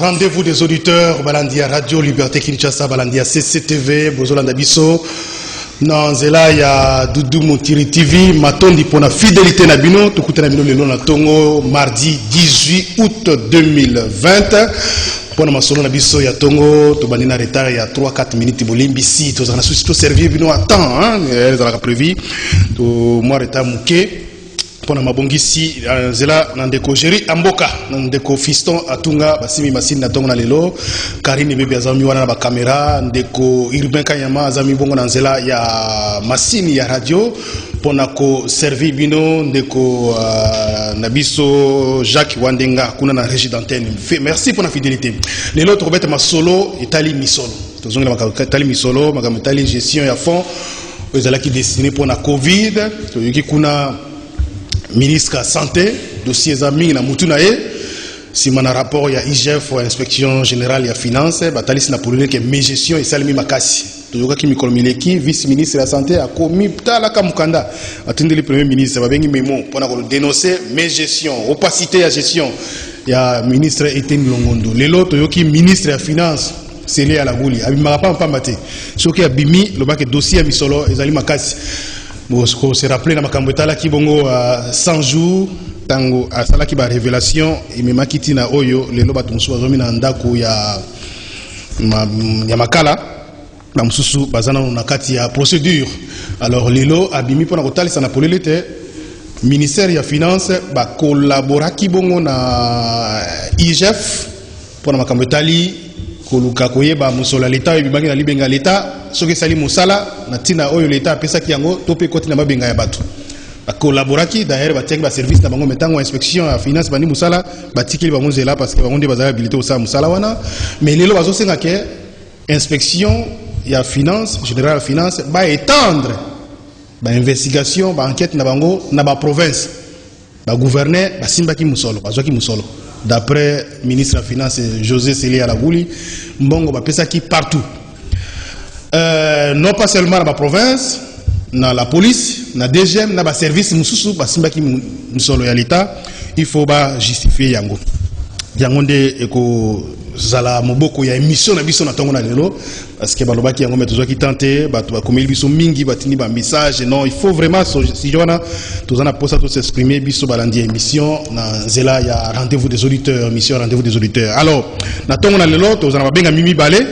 rendez-vous des auditeurs, Balandia Radio Liberté Kinshasa, Balandia CCTV, Bozolanda Bisso. Non, Zela ya Doudou Montiri TV, Matondi pour la fidélité Nabino, tout coûte Nabino le nom Tongo, mardi 18 août 2020. Pour la solo Nabiso ya Tongo, to banina retard il y a 3-4 minutes bolimbi si to zana souci to servir bino à temps hein, elles ont prévu to moi retard mouké. Pour la mabongisi Zela Nandeko Géri Amboka, Nandeko Fiston Atunga, Basimi Masine Natongo na lelo, Karine Bebe Azami wana ba caméra, Ndeko Irben Kanyama Azami Bongo Nanzela ya Masine ya radio, Ponako servi bino, Ndeko Nabiso Jacques Wandenga, kuna na régie d'antenne. Merci pour la fidélité. Lelo to robete ma solo Italie Misolo. Tozonga la Italie Misolo, magam Italie gestion ya fond, ezala ki destiné pour la Covid, to yoki kuna ministre de la Santé, dossier Zaming na Moutunae, si mon rapport il y a IGF, inspection générale, il y a finance, batalis na pour que mes gestion et salmi makasi. Toujours qui Mikolmileki, vice-ministre de la Santé, a commis talaka mukanda. Attendez le premier ministre, va bien mémo pour dénoncer mes gestion, opacité à gestion. Il y a ministre Etienne Longondo. Lelo Toyoki ministre de la finance. C'est lié à la gouli. Abimara pas maté. Ce qui a bimi le bac dossier à Misolo et Zali makasi. Bon, se rappelé dans ma cambouetala qui bongo 100 jours, tango à sala qui ba révélation et me makiti na oyo le loba tonso azomi na ndako ya makala na mususu bazana na kati ya procédure. Alors lelo abimi pona kotali sana polelete ministère ya finance ba collabora ki bongo na IGF pona makambetali koluka koyeba musolo l'État et bibangi na libenga l'État soki sali musala na tina oyo l'État pesa ki yango tope koti na mabenga ya bato ba collaboraki d'ailleurs ba tiaki ba service na bango metango inspection ya finance bani musala ba tikeli bango zela parce que bango nde bazala habilité au sa musala wana mais lelo bazo senga ke inspection ya finance générale ya finance ba étendre ba investigation ba enquête na bango na ba province ba gouverneur ba simbaki musolo bazwaki musolo. D'après le ministre de la Finance José Célé Alagouli, Mbongo va penser qui partout. Non pas seulement dans la province, dans la police, dans la DGM, dans le service, dans l'État, il faut justifier Yango. Yango de zala moboko ya émission na biso na tongo na lelo parce que baloba ki yango meto qui tenter bato ba komeli biso mingi batini ba message non il faut vraiment si jona tozana posa to s'exprimer biso balandi émission na zela ya rendez-vous des auditeurs émission rendez-vous des auditeurs alors na tongo na lelo tozana ba benga mimi balé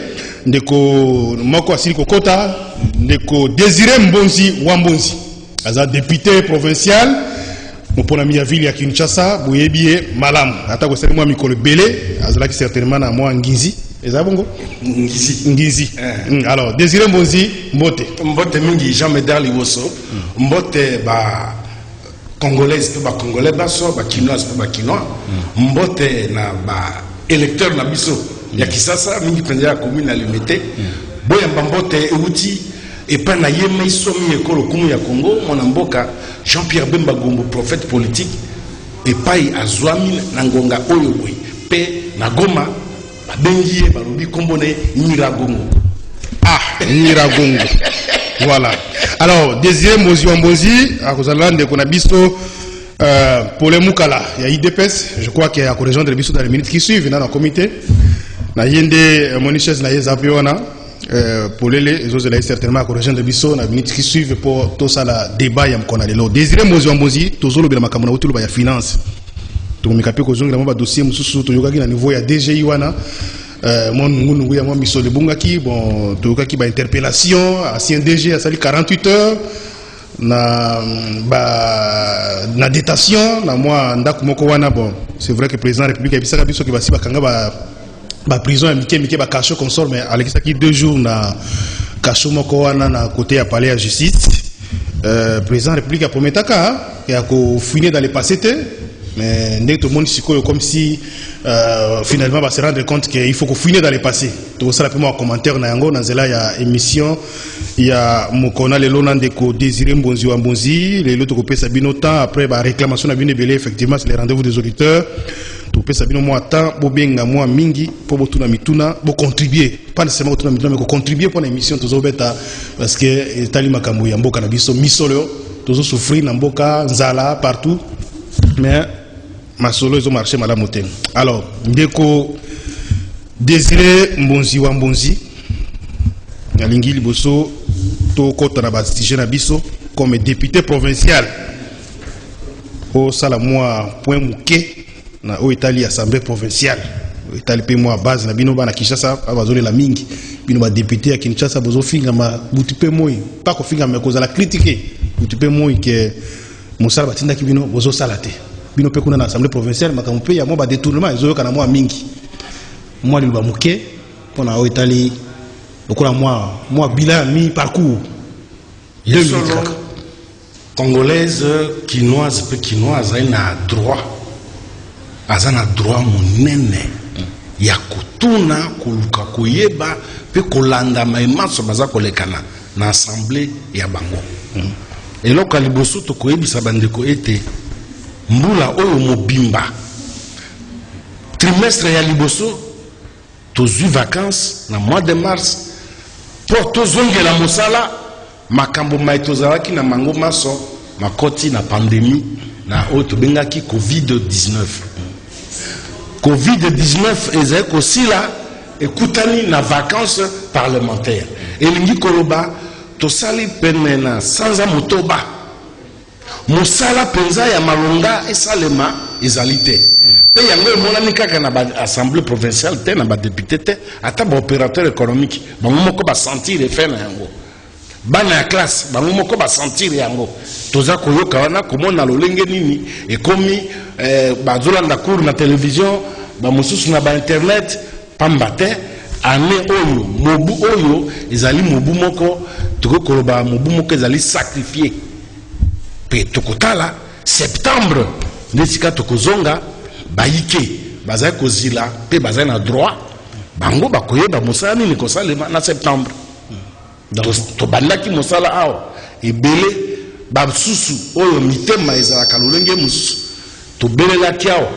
ndeko moko asili kokota ndeko Désiré Mbonzi Wambonzi aza député provincial pour la ville ya Kinshasa, boyebié malam. Atako c'est moi mikolo belé, azalaki certainement na moi Ngizi. Eza bongo? Ngizi. Alors, Désiré Mbonzi, Mbote. Mbote mingi Jean Médard Liwoso. Mbote ba congolaise pe ba congolais baso, ba kinoise pe ba kinois. Mbote na ba électeur na biso ya Kisasa mingi penza commune na Limete. Boya Mbote euti et pas na yema somi ekolo kumu ya Congo mona mboka Jean-Pierre Bemba Gombo prophète politique et pai azwami na ngonga oyo boy pe na Goma babengi balobi kombone Nyiragongo Nyiragongo voilà alors Désiré Mbonzi à Kozalande qu'on a biso pour les Moukala il y a IDPS je crois qu'il y a ko rejoindre biso dans les minutes qui suivent dans le comité na yende moniches na yezapiona pour les autres certainement à corriger de biso na minutes qui suivent pour tout ça la débat yam qu'on a lelo Désiré Mbonzi tozolo bela makamona utulu ba ya finance to mikape ko zonga ba dossier mususu to yoka ki na niveau ya DGI wana mon ngunu ya mo misole bungaki bon to yoka ki ba interpellation ancien DG a sali 48 heures na détention na moi ndako moko wana bon c'est vrai que président de la République a bisaka biso ki basi bakanga ba prison mike ba cachot consort mais alekisa ki 2 jours na cachot moko wana na côté ya palais de justice président de la République a prometaka ya ko finir dans le passé mais ndé tout le monde sikoyo comme si finalement va se rendre compte qu'il faut qu'on finisse dans le passé tout ça rapidement en commentaire na yango na zela ya émission ya mokona lelo na ndeko Désiré Mbonzi Wambonzi lelo to ko pesa bino temps après ba réclamation na bino belé effectivement c'est les rendez-vous des auditeurs to pesa bino mo temps bo benga mo mingi po botuna mituna bo contribuer pas nécessairement botuna mituna mais ko contribuer pour l'émission tozo beta parce que tali makambo ya mboka na biso misolo tozo souffrir na mboka nzala partout mais ma solo ils ont marché malamu te alors ndeko Désiré Mbonzi wa Mbonzi alingi liboso to kota na bastige na biso comme député provincial au salamoi point muke na o Italie assemblée provinciale Italie pe moi base na bino bana Kinshasa abazole la mingi bino ba député ya Kinshasa bozo finga ma butipe moi pas ko finga me koza la critiquer butipe moi que musala batinda ki bino bozo salate bino pe kuna na assemblée provinciale makambo pe ya mo ba détournement ezo kana moi mingi moi liba muke pona o Italie lokola moi bilan mi parcours 2004 congolaise quinoise pe quinoise a droit azana droit monene ya kutuna kuluka koyeba pe kolanda maimaso baza kolekana na assemblée ya bango eloko liboso to koyebisa bandeko ete mbula oyo mobimba trimestre ya liboso tozwi vacances na mois de mars pour tozongela mosala makambo mai tozalaki na mango maso makoti na pandémie na oyo tobengaki covid-19 covid-19 ezali kosila ekutani na vacances parlementaires elingi koloba tosali pene na sanza motoba mosala penza ya malonga esalema ezali te pe yango emonani kaka na assemblée provinciale te na badéputé te ata baopérateur économique bango moko basentir efe na yango bana ya classe bango moko basentir yango toza koyoka wana komona lolenge nini ekomi bazolanda cour na télévision bamosusu na bainternet pamba te ane oyo mobu oyo ezali mobu moko tokokoloba mobu moko ezali sacrifié pe tokotala septembre nde sika tokozonga bayike bazali kozila pe bazali na droit bango bakoyeba mosala nini kosalema na septembre tobandaki mosala awa ebele basusu oyo mitema ezalaka lolenge mosusu tobelelaki awa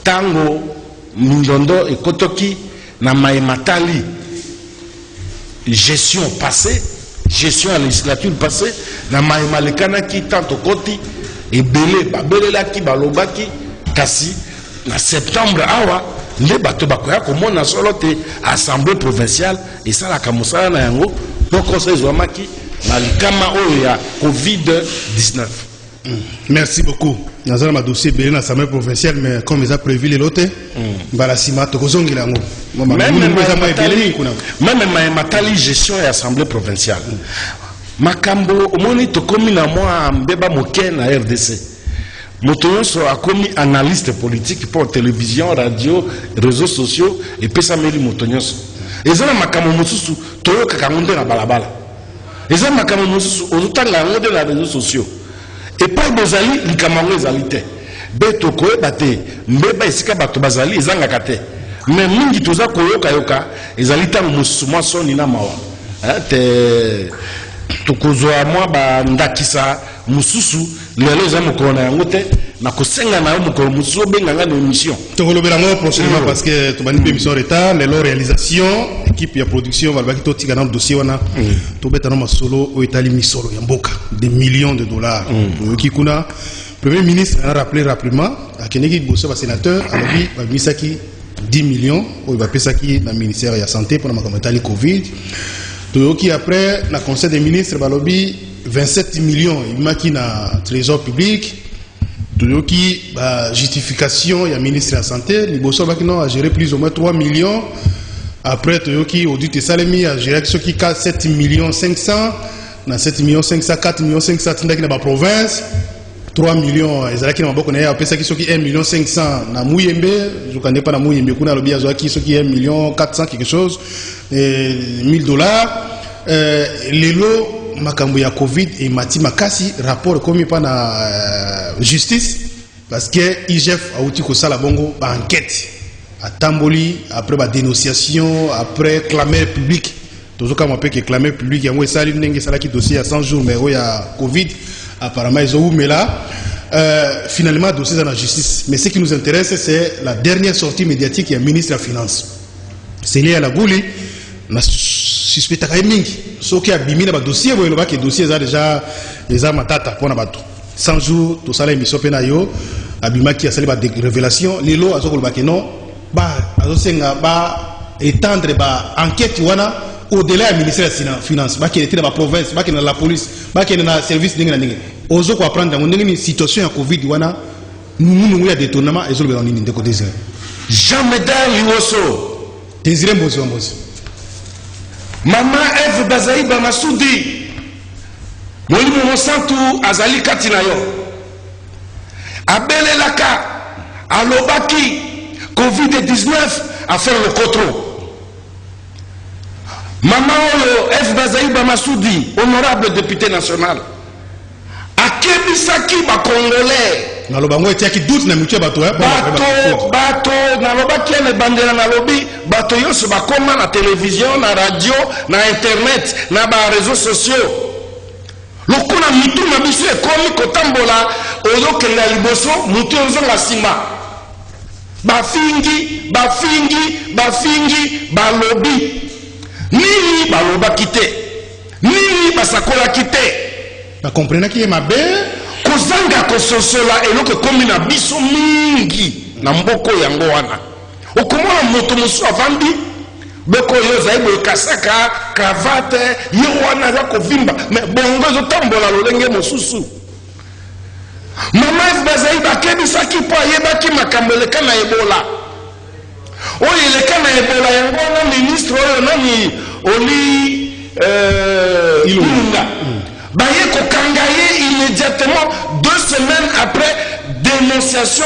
ntango mindondo ekotoki na mayematali gestion passée gestion ya législature passée na mayemalekanaki tanto koti ebele babelelaki balobaki kasi na septembre awa nde bato bakoya komona solo te assemblée provinciale esalaka mosala na yango poko ezwamaki na likama oyo ya covid-19. Merci beaucoup. Nous avons un dossier bien dans l'Assemblée provinciale, mais comme ils ont prévu les lotés, même matali gestion et assemblée provinciale. Makambo, omoni to komi na moi mbeba moke na RDC. Motoyoso a commis analyste politique pour télévision, radio, réseaux sociaux et pesameli motonyoso. Ezana makambo mususu toyoka kangonde na balabala. Ezana makambo mususu ozutanga ngode na réseaux sociaux. Et pas bozali likamango ezali te beto koyeba te mbeba esika bato bazali ezangaka te mais mingi toza koyoka yoka ezali ntango mosusu mwa soni na mawa te tokozwa mwa bandakisa mosusu lelo eza mokolo na yango te na kosenga na yo mokolo mosusu obenganga na émission tokolobela yango prochainement parce que tobandi mpe émission retard lelo réalisation équipe ya production balobaki totika na dossier wana tobeta na masolo oyo etali misolo ya mboka des millions de dollars oyoki kuna premier ministre a rappelé rapidement akendeki liboso ya basénateur alobi babimisaki 10 millions oyo bapesaki na ministère ya santé mpona makambo etali covid toyoki après na conseil des ministres balobi 27 millions ebimaki na trésor public toyoki justification ya ministre de la santé liboso baki non a géré plus ou moins 3 millions après toyoki audit esalemi a géré soki 7 millions 500 na 7 millions 500 4 millions 500 tindaki na ba province 3 millions ezalaki na maboko na ye apesaki soki 1 million 500 na Muyembe jokande pa na Muyembe kuna lobi azwaki soki 1 million 400 quelque chose $1000 lelo makambo ya covid et mati makasi rapport komi pa na justice parce que IGF a outi ko sala bongo ba enquête atamboli après ba dénonciation après clameur public tozoka mapé que clameur public yango esali ndenge sala ki dossier à 100 jours mais o ya covid apparemment ils ont mais là finalement dossier dans la justice mais ce qui nous intéresse c'est la dernière sortie médiatique du ministre de la finance c'est lié à la bouli na suspecta mingi soki abimina ba dossier boyo ba ke dossier za déjà les matata pona bato 100 jours to sala émission pena yo abimaki asali ba révélation lelo azokolo ba ke non ba azosenga ba étendre ba enquête wana au-delà du ministère de la Finance, qui était dans la province, qui dans la police, qui dans le service de l'ingénieur. Ozo ko apprendre dans une situation de Covid wana nous y a des tournements et zo le nini de côté. Jean-Médard Liwoso. Désiré Mbozo. Maman Eve Bazaïba Massoudi. Molimo Monsantu Azali Katinayo. Abele Laka. Alobaki. Covid-19 a fait le contrôle. Maman F. Bazaïba Massoudi, honorable député national. Akebisaki ba Congolais. Nalobango etiaki doute na mutué bato bato nalobaki le bandela nalobi bato yose bakoma na télévision na radio na internet na ba réseaux sociaux. Lokuna mitu na biso ekomi kotambola oyokenda liboso mutu ozonga sima. Bafingi balobi. Nini baloba kite, nini basakola kite. Ba comprendre qui est ma belle. Kozanga kososola eloko komi na biso mingi na mboko yango wana. Okomona moto mosu avandi beko yo zaibo kasaka cravate yo wana za kovimba mais bongo zo tambola lolenge mosusu. Mama Bazaïba kebisaki po ayebaki makambo eleka na Ebola. Oyo eleka na Ebola yango na ministre oyo nani Oli Ilunga. Baye kokangaye immédiatement 2 semaines après dénonciation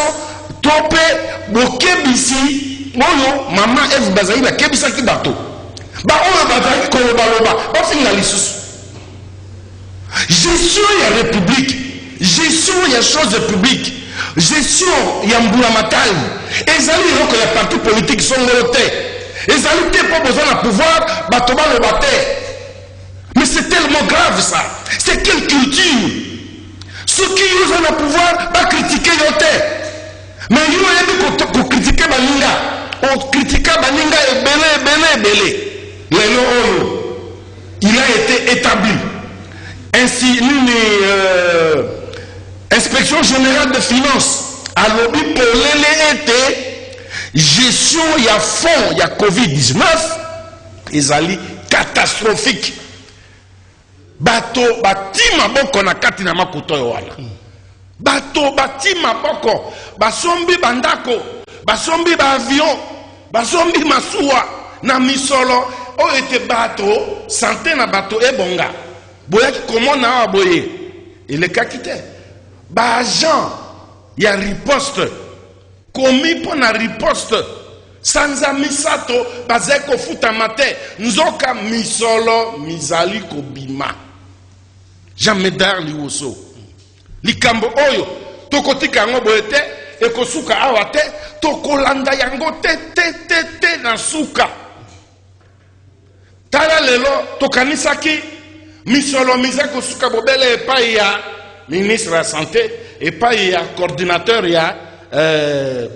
topé bokebisi oyo Mama F Bazaïba kebisaki bato. Ba oyo bazali koloba ba finga lisusu. Gestion ya république, gestion ya choses publiques, gestion ya mbulamatali. Ezali roko ya parti politique songolote. Ezali te pas besoin de pouvoir batoba le bate. Mais c'est tellement grave ça. C'est quelle culture? Ceux qui ont le pouvoir va critiquer yote. Mais ils ont critiquer Baninga. On critique Baninga et belé. Il a été établi. Ainsi, une inspection générale de finances a lobby pour l'élé gestion il y a fond il y a Covid-19 ezali catastrophique. Bato bati maboko na kati na makuto yo wana. Bato bati maboko basombi bandako basombi ba avion basombi masuwa na misolo o ete bato santé na bato ebonga boya ki komona wa boye ile kakite ba agent ya riposte komi po na riposte sanza misato bazeko futa mate nzoka misolo mizali kobima. Jean-Médard Liwoso likambo oyo tokotika yango boye te ekosuka awa te tokolanda yango te na suka. Tala lelo tokanisaki misolo mizako suka bobele epai ya ministre ya santé epai ya coordinateur ya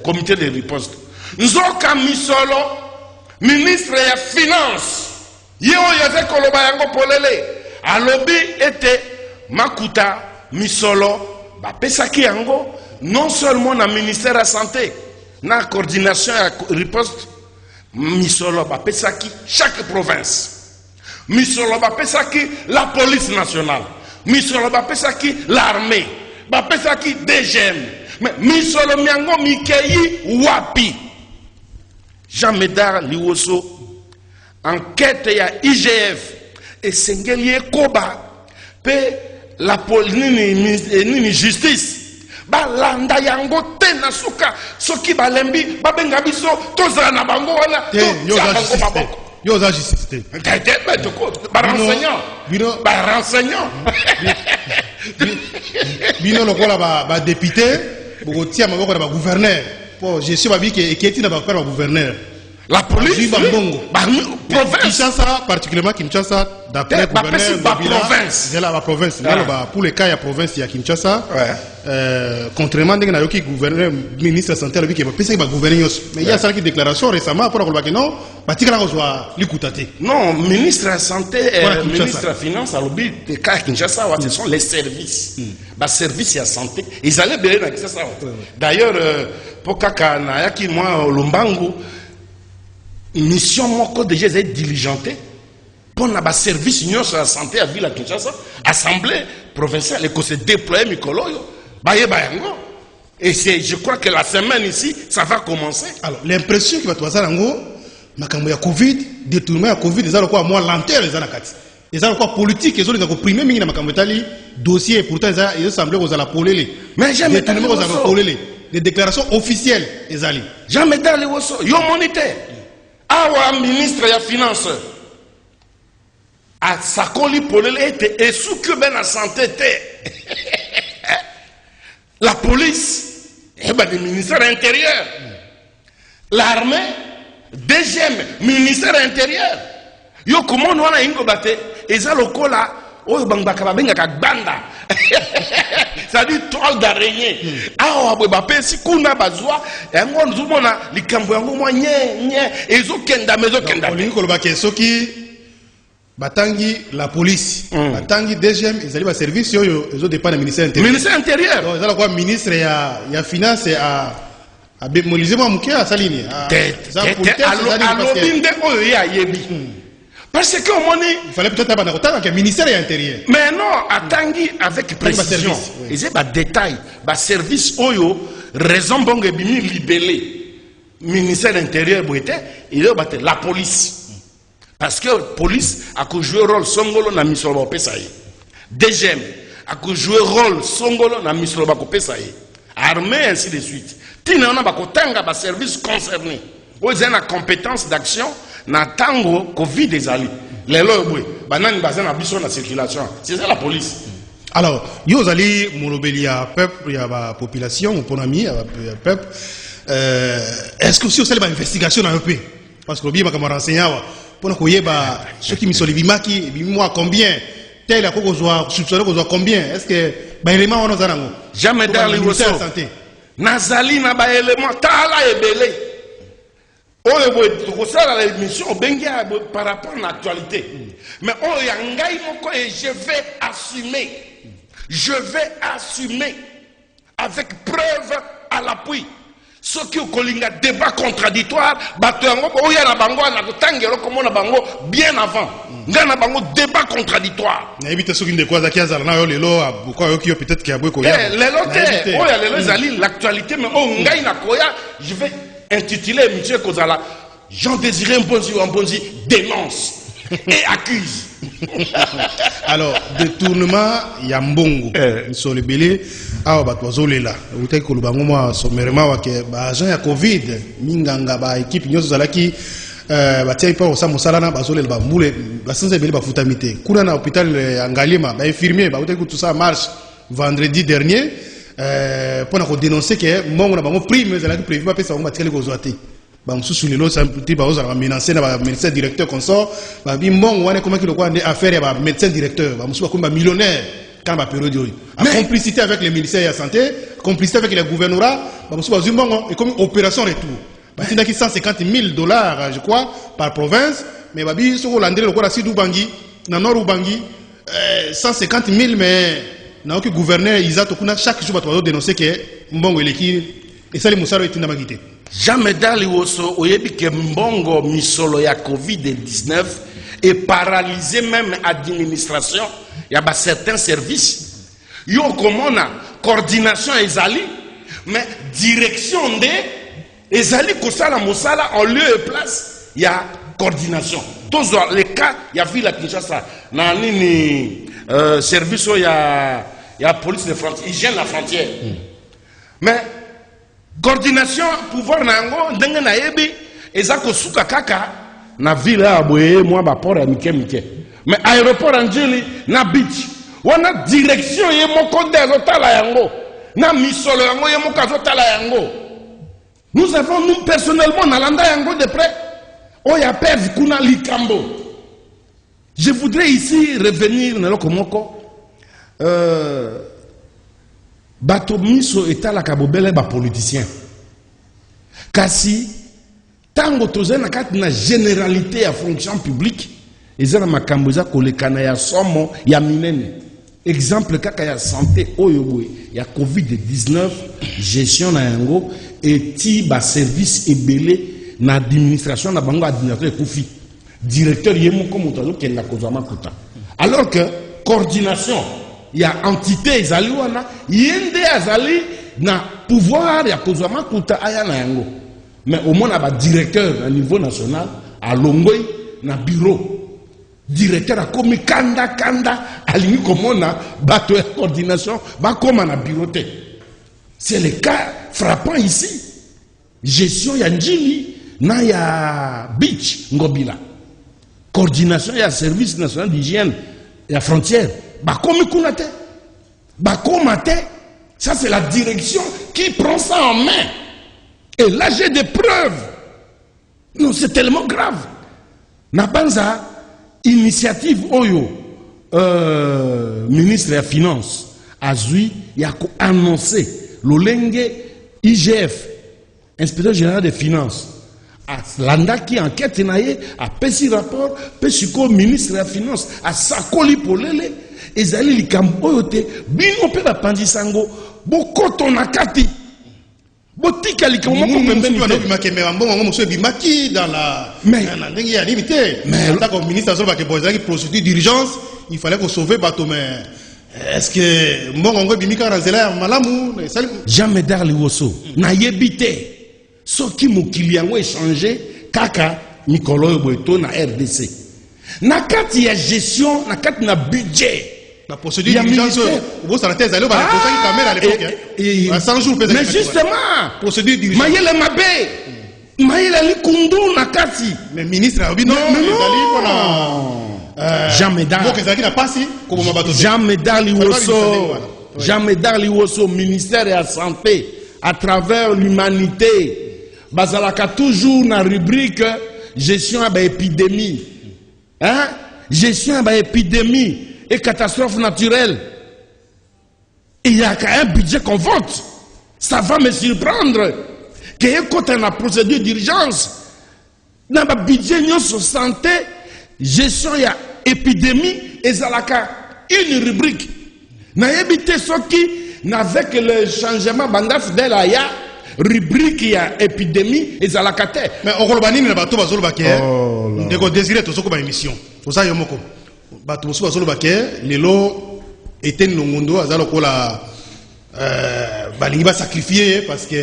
comité de riposte. Nzoka misolo ministre ya finance yo yaze koloba yango polele alobi ete makuta misolo bapesaki yango non seulement na ministère ya santé na coordination ya riposte misolo bapesaki chaque province. Misolo bapesaki la police nationale. Misolo bapesaki l'armée. Bapesaki DGM. Mais misolo miango mikei wapi. Jean-Médard Liwoso enquête ya IGF et sengeli koba pe la nini justice balanda yango te na suka soki balembi babenga biso tozala na bango wana yo za justice ba renseignant bino lokola ba député bokotia maboko na ba gouverneur po gestion ba biki eketi na ba faire ba gouverneur. La police, province. Kinshasa, particulièrement Kinshasa, d'après gouverneur de la province. Pour les cas, il y a province, il y a Kinshasa. Contrairement à ce que le gouverneur, ministre de la Santé, il y a gouverner. Mais il y a une déclaration récemment pour que non, non, ministre de la Santé, ministre de la Finance, à l'objet des cas Kinshasa, ce sont les services. Les services de la santé. Ils allaient bien dans Kinshasa. D'ailleurs, pour Kaka, moi, Lumbangu, mission moko déjà est diligentée pour na ba service union sur la santé à ville à Kinshasa, assemblée provinciale et que se déployer mikoloyo baye bayango. Et je crois que la semaine ici ça va commencer. Alors l'impression qui va toi ça nango makambo ya Covid, détournement ya Covid, ils ont quoi moins lenteur les anakati. Ils ont quoi politique, ils ont les primer mingi na makambo tali dossier pourtant ils semblent aux la polele. Mais jamais détournement aux la polele. Les déclarations officielles les ali. Jamais dans les woso yo monité. Awa ministre ya finance. A sakoli polele était et sous que ben la santé était. La police, le ministère intérieur, l'armée, deuxième ministère intérieur. Yo comment on a ingobate et ça le cola oh bangaka benga banda. Ça dit toile d'araignée. Ah ouais bah si kuna bazwa et on nous mona likambo yango mo nye et zo kenda mezo kenda. On lingo ba kesoki batangi la police, batangi deuxième ils allaient ba service yo ils ont dépend du ministère intérieur. Ministère intérieur. Donc ça quoi ministre ya finance à bémoliser moi mukia saline. Alobinde oyo ya yebi. Parce que il fallait peut-être avoir un ministère intérieur. Mais non, attendez avec précision. Et c'est des détails, des services oyo raison bon que bimi libellé. Ministère intérieur il est la police. Parce que la police a joué rôle songolo na misolo pesaye. Deuxième, a joué rôle songolo na misolo pesaye. Armée ainsi de suite. Tina on a bakotanga ba service concerné. Vous avez la compétence d'action na tango Covid des ali. Les lois banane bazana biso na circulation. C'est ça la police. Alors, yo ali molobeli ya peuple ya ba population pour ami ya peuple est-ce que si vous avez une investigation dans un peu parce que bien comme enseignant pour nous koyeba ceux qui misolibimaki bimwa combien tel a ko zo soupçonné ko zo combien est-ce que ba élément on a nango jamais dans les santé nazali na ba élément tala ebele. On a l'émission par rapport à l'actualité. Mais on y a et je vais assumer. Je vais assumer avec preuve à l'appui. Ce qui est un débat contradictoire, bien avant. Il y a un débat contradictoire. L'actualité, mais je vais intitulé M. Kozala, Jean-Désiré Mbonzi dénonce et accuse. Alors, détournement, il y a Mbongo. Sur le belé, ah, bah, toi, Zolela. Vous savez que le bango, sommairement, agent ya Covid, Minganga, ba équipe, nous allons qui, bah, tiens, pas au Samosalana, bah, Zolela, bah, moule, bah, sans belé, bah, foutamité. Kuna na hôpital, Angalima, bah, infirmier, bah, vous savez que tout ça marche vendredi dernier. Pour dénoncer que mon bango prime mais elle a prévu pas ça on va tirer les oités ba msusu lelo ça petit ba oza menacer na médecin directeur consort ba bi mon wana comment qu'il quoi affaire ya ba médecin directeur ba msusu comme millionnaire quand ba période yo complicité avec le ministère de la santé complicité avec le gouvernorat ba msusu ba zumbongo et comme opération retour ba tindaki $150,000 je crois par province mais ba bi soko landele lokola Sidou Bangi na Nord Ubangi 150,000 mais na que gouverneur Isato kuna chaque jour ba dénoncer que mbongo eleki et ça les musaro etinda magité jamais dans les woso oyebi que mbongo misolo ya Covid-19 est paralysé même administration il y a certains services yo comment na coordination ezali mais direction de ezali kosala mosala en lieu et place il y a coordination tous les cas il y a vu la Kinshasa na nini service il y a police de frontière, hygiène la frontière. Mais coordination, pouvoir nango, ndenge na yebi, ezako suka kaka na ville aboye moi ba port ya mike. Mais aéroport Angeli na beach, wana direction ye moko de tala yango, na misolo yango ye moko tala yango. Nous avons nous personnellement na landa yango de près. Oya pev kuna likambo. Je voudrais ici revenir na lokomoko. Bato miso etala kabobele ba politicien kasi tango tozena kati na généralité ya fonction publique ezana makambo za kolekana ya somo ya minene exemple kaka ya santé oyo boye ya Covid-19 gestion na yango eti ba service ebele na administration na bango administrateur ekufi directeur yemo comme moto azokenda kozwa makuta alors que coordination ya entité ezali wana yende azali na pouvoir ya kozwa makuta aya na yango mais au moins na directeur à niveau national à Longoi na bureau directeur a komi kanda alingi komona bato ya coordination bakoma na bureau te. C'est le cas frappant ici. Gestion ya njili na ya beach ngobila. Coordination ya service national d'hygiène ya frontière. Bakomi kuna te. Bakoma te. Ça c'est la direction qui prend ça en main. Et là j'ai des preuves. Non, c'est tellement grave. Nabanza initiative oyo ministre des Finances azui ya ko annoncer l'olenge IGF inspecteur général des finances a landa qui enquête naie a pesi rapport pesi ko ministre des Finances a sakoli polele ezali likambo oyo te bino pe ba pandisango bokoto nakati botika likambo ko pembeni bimaki dans la ndenge ya limité mais comme ministre azoba ke bozaki procédure d'urgence il fallait qu'on sauver bateau mais est-ce que mongo bimika ranzela malamu Jean Médard Liwoso na yebité soki mokili yango échanger kaka Nikolo Boeto na RDC na kati ya gestion na kati na budget la procédure d'urgence vous ça la thèse aller ba posaki caméra à l'époque 100 jours mais justement procédure d'urgence mayele mabe mayele likundu na kati mais ministre Abino Jean Médard Jean Médard Liwoso Jean Médard Liwoso ministère de la santé à travers l'humanité bazalaka toujours na rubrique gestion à épidémie hein gestion à épidémie et catastrophe naturelle. Il y a un budget qu'on vote. Ça va me surprendre que quand on a procédure d'urgence, dans le budget de santé, gestion de l'épidémie, et ça a une rubrique. N'a évité ce qui, avec le changement bandaf de la rubrique il y a épidémie et ça la cate. Mais on va n'a pas tout basolo baké. De quoi désirer tout ce qu'on a émission. Pour ça yomoko. Bato musu basolo baké. Lelo était nongondo azalo kola balingi ba sacrifier parce que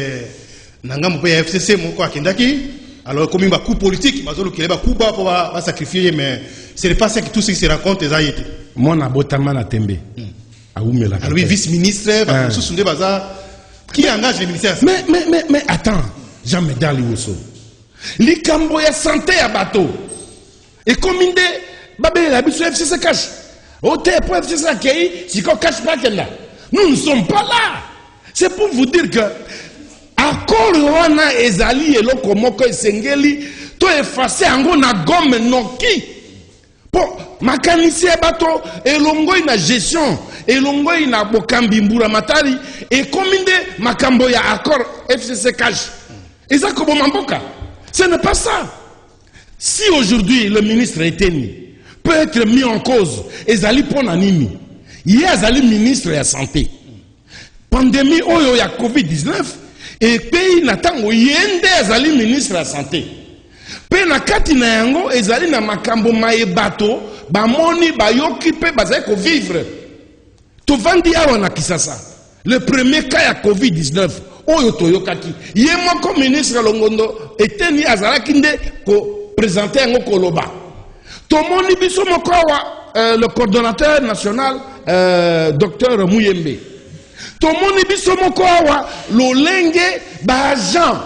nanga mo pa FCC mo ko akendaki. Alors comme il y a un coup politique, basolo kele ba coup ba pour ba sacrifier mais ce n'est pas ça que tout ce qui se raconte les aïté. Moi na botama na tembe. Alors lui vice-ministre, sous bazar. Qui engage les ministères? Mais attends, Jean Médard Liwoso. Likambo ya santé à bateau. Et comme il dit, babé la biso FCC cache. Ote pour FCC accueilli, si qu'on cache pas qu'elle là. Nous ne sommes pas là. C'est pour vous dire que accord wana ezali eloko moko esengeli to effacer ango na gomme noki. Pour mécanicien bateau elongo ina gestion elongo ina bokambi mbura matari et commande makambo ya accord FCC cash. Et ça comme mamboka. Ce n'est pas ça. Si aujourd'hui le ministre Eteni peut être mis en cause, ezali pona nini. Il ezali ministre de la santé. Pandémie oyo ya COVID-19 et pays natango yende ezali ministre de la santé. Pe na kati na yango ezali na makambo maebato bamoni bayoki pe bazali ko vivre. Tovandi awa na Kisasa. Le premier cas ya COVID-19 oyo toyokaki. Yemo comme ministre Longondo Eteni azalaki nde ko présenter yango koloba. Tomoni biso mokawa le coordonnateur national docteur Muyembe. Tomoni biso mokawa lolenge ba agent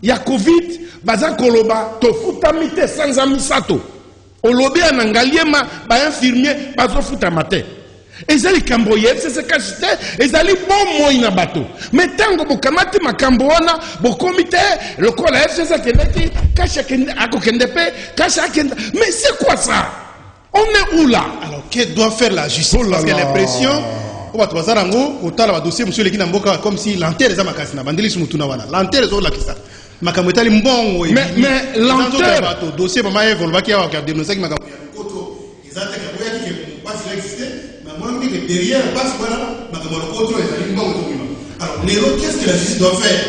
ya COVID baza koloba tofuta mite sans amisato olobi anangaliema ba infirmier bazo futa mate ezali kambo yefse se kashite ezali bomo ina bato metango bokamati makambo wana bokomite lokola FCC kendeki kasha kende ako kendepe kasha kende mais c'est quoi ça? On est où là? Alors qu'est-ce que doit faire la justice? Parce que l'impression on va trouver ça rango autant la dossier monsieur Lekina Mboka comme si l'enterre des amakasi na bandeli sumutuna wana l'enterre zo la kisa makamwetali mbongo mais l'enterre dossier mama Eve Olbaki a dénoncé que makambo koto ezate ka boya ki pas exister mais moi je dis que derrière passe voilà makambo koto ezali mbongo to bima. Alors Nero qu'est-ce que la justice doit faire?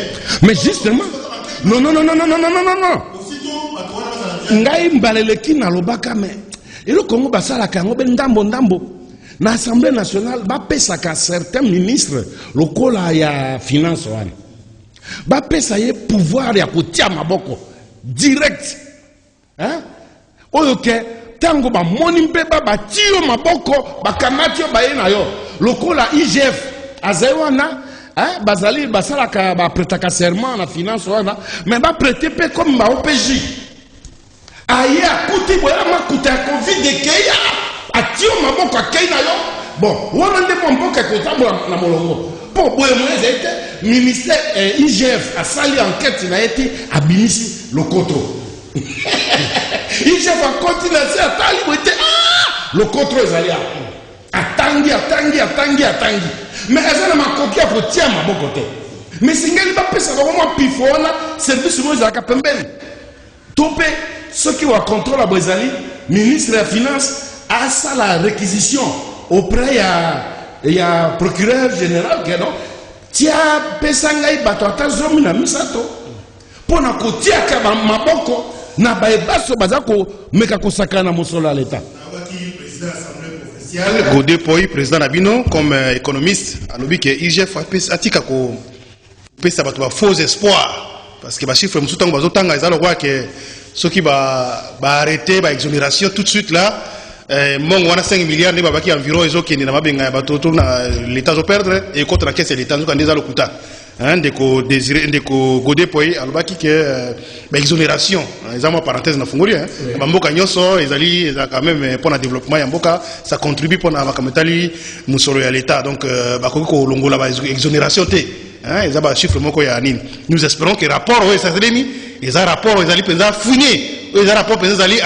Mais justement Non, non, non, non, non, non, non, non, non. Ngai mbaleleki na lobaka me. Et le Congo basala kango ben ndambo. Na Assemblée nationale, ba pesaka certains ministres lokola ya finance wana. Ba pesa ye pouvoir ya kotia maboko direct. Hein? Oyoke tango ba moni mpe ba tio maboko ba kamati yo ba ye na yo. Lokola IGF azewana hein bazali basala ka ba prêtaka serment na finance wana mais ba prêter pe comme ba OPJ. Aye akuti boya makuta Covid de keya atio maboko akei na yo. Bon, wana nde mboka kotambola na molongo. Po boye mweze ete ministère IGF a sali enquête na ete abimisi lokoto. IGF a continué à tali boite lokoto ezali atangi. Mais ezana makoki ya kotia maboko te. Mais singeli ba pesa ba mwa pifona service mo ezaka pembeni. Topé ceux qui ont contrôle à Bozali, ministre de la Finance, a ça la réquisition auprès il y a procureur général que non tia pesangai bato atazomi na misato pona kotia ka maboko na baebaso bazako meka kosakana mosolo à l'état. Godé Poy, président Nabino, comme économiste, a lobby que IGF atika ko pesa bato ba faux espoir parce que ba chiffre musutango bazotanga ezalo kwa que ceux qui va arrêter ba exonération tout de suite là mon wana 5 milliards ne babaki environ ezokeni na mabenga bato na l'état zo perdre et contre la caisse de l'état zo kandeza lokuta hein de ko désirer de ko Godé Poy alobaki que ba exonération ezama parenthèse na fungoli hein ba mboka nyoso ezali quand même pour le développement ya mboka ça contribue pour na makamotali musolo ya l'état donc ba ko longola ba exonération te hein ezaba chiffre moko ya nini nous espérons que rapport ça demi les rapports ils allaient penser fouiner les rapports penser aller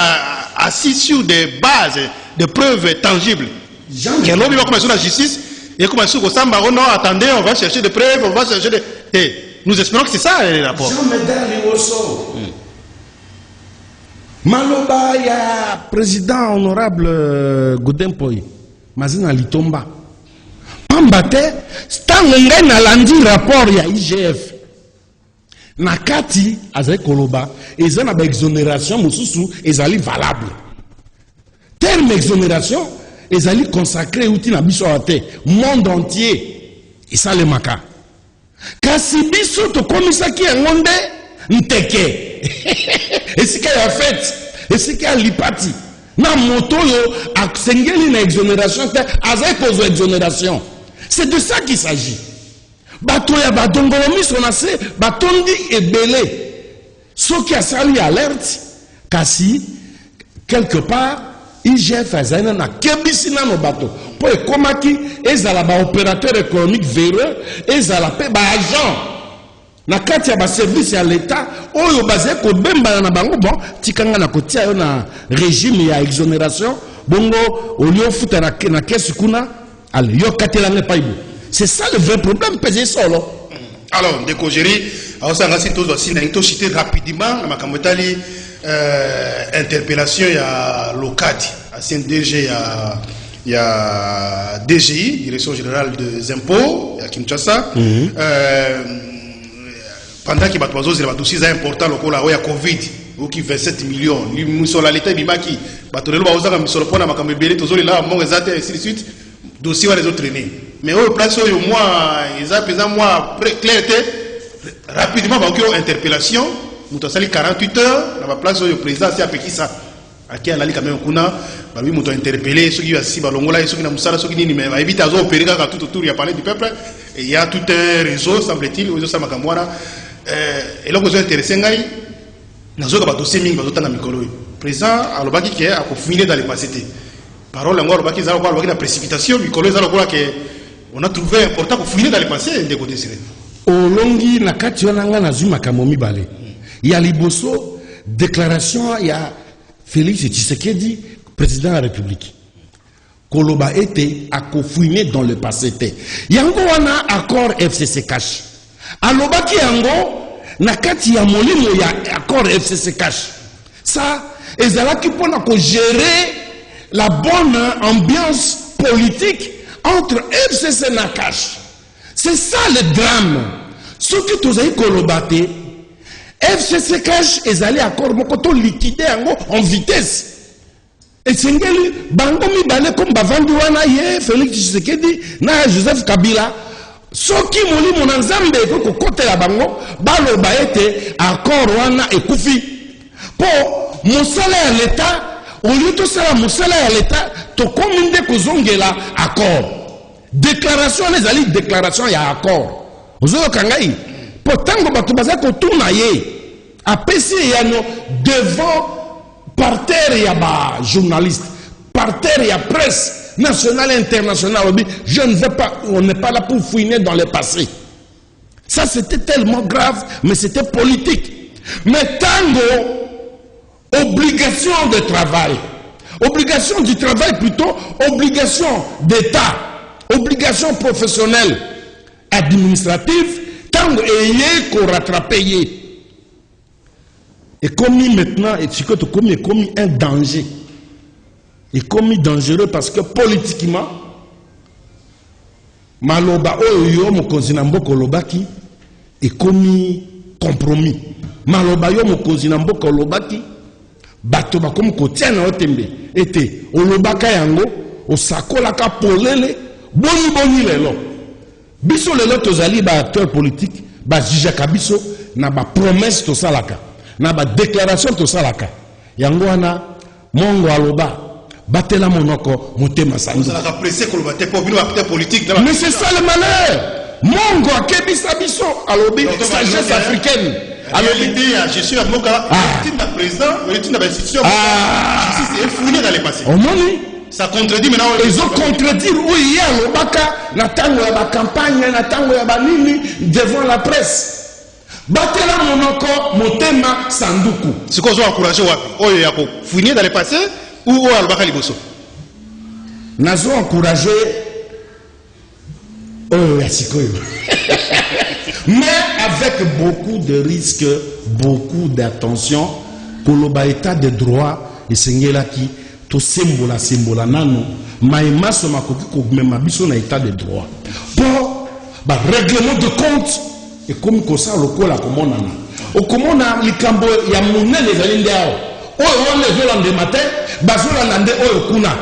assis sur des bases de preuves tangibles que l'homme va commencer la justice et commencer au samba non attendez on va chercher des preuves on va chercher des nous espérons que c'est ça les rapports Maloba ya président honorable Godé Poy mazina litomba pambate stango ngai na landi rapport ya IGF nakati azali koloba ezana ba exonération mususu ezali valable terme exonération ezali consacré outi na biso ate monde entier esalemaka kasi biso tokomisaki yango nde nteke esika ya fete esika ya lipati na moto yo asengeli na exonération te azali kozwa exonération c'est de ça qu'il s'agit. Bato ya badongolomi sonase batondi ebele soki asali alerte kasi quelque part IGF azana na kebisi na no bato po ekomaki ezala ba opérateur économique véreux ezala pe ba agent na kati ya ba service ya l'état oyo bazé ko bemba na bango bon tikanga na kotia yo na régime ya exonération bongo olio futa na caisse kuna ale yo katelanga paibo. C'est ça le vrai problème, pesé solo. Alors, de Kogeri, on s'en reste tous aussi, on a cité rapidement, interpellation, il y a l'OCAD, ancien DG, il y a DGI, Direction Générale des Impôts, il y a Kinshasa. Pendant qu'il y a des dossiers importants, il y a Covid, qui 27 millions, il y a l'État, il y a qui, il y a ainsi de suite. Dossier les autres traîner. Mais au place où moi, ils ont moi clair rapidement avec une interpellation. Nous avons 48 heures. Dans la place où le président s'est appelé ça. À qui on a quand même kuna. Bah lui, nous avons interpellé ceux qui assis balongola et ceux qui n'ont pas ceux qui n'y mais éviter à opérer quand tout autour il y a parlé du peuple. Et il y a tout un réseau semble-t-il aux autres samakamwara. Et là vous êtes intéressé ngai. Nous avons dossier mingi bazota na mikolo. Président alobaki qui a confiné dans les passés. Parole encore baki za kwa la précipitation mikolo za lokola que on a trouvé important pour finir dans les passés de côté siré olongi na kati wana nga na zuma kamomi balé ya liboso déclaration ya Félix Tshisekedi président de la République koloba été a confiné dans le passé té yango wana accord FCC cash alobaki yango na kati ya molimo ya accord FCC cash ça ezalaki pona ko gérer la bonne ambiance politique entre FCC et Nakash. C'est ça le drame. Ce que tu as kolobate, FCC cash ezali accord moko to liquider yango en vitesse. Et sengeli bango mibale comme bavandi wana ye Félix Tshisekedi na Joseph Kabila soki molimo na Nzambe ko kotela bango baloba ete accord wana ekufi po mosala ya l'État au lieu de ça mosala ya l'État to kominde kozongela accord déclaration ezali déclaration ya accord ozoyo kangai po tango bato baza kotuna ye apesi yano devant par terre il y a des journalistes, par terre il y a presse nationale et internationale. Je ne veux pas, on n'est pas là pour fouiner dans le passé. Ça c'était tellement grave, mais c'était politique. Mais tango, obligation de travail, obligation du travail plutôt, obligation d'État, obligation professionnelle, administrative, tango ayé qu'on rattraper. Et commis maintenant, et ce que tu commis est commis un danger. Et commis dangereux parce que politiquement, maloba oyo mokonzi na mboka lobaki est commis compromis. Maloba yo mokonzi na mboka lobaki bato ba comme kotia na otembe ete olobaka yango osakola ka polele boni lelo. Biso lelo tozali ba acteur politique ba jijaka biso na ba promesse to salaka. Na ba déclaration to salaka yango wana mongo aloba batela monoko motema sango vous allez apprécier que le bate pour une acteur politique mais c'est ça le malheur mongo akebisa biso alobi sagesse africaine alobi je suis à moka le président le institution justice est fouillé dans les passés au moni ça contredit maintenant ils ont contredire oui alobaka na tango ya ba campagne na tango ya ba nini devant la presse. Batela monoko motema sanduku. Ce qu'on doit encourager wapi? Oyo ya ko fouiner dans le passé ou oyo alobaka liboso? Nazo encourager oyo ya sikoyo. Mais avec beaucoup de risques, beaucoup d'attention, koloba état de droit et sengela ki to sembola nano maïma so makoki ko mema biso na état de droit. Pour ba règlement de compte et comme ça lokola komonana okomona likambo ya munene zalinde ao oyo on les veut le matin bazola nande oyo kuna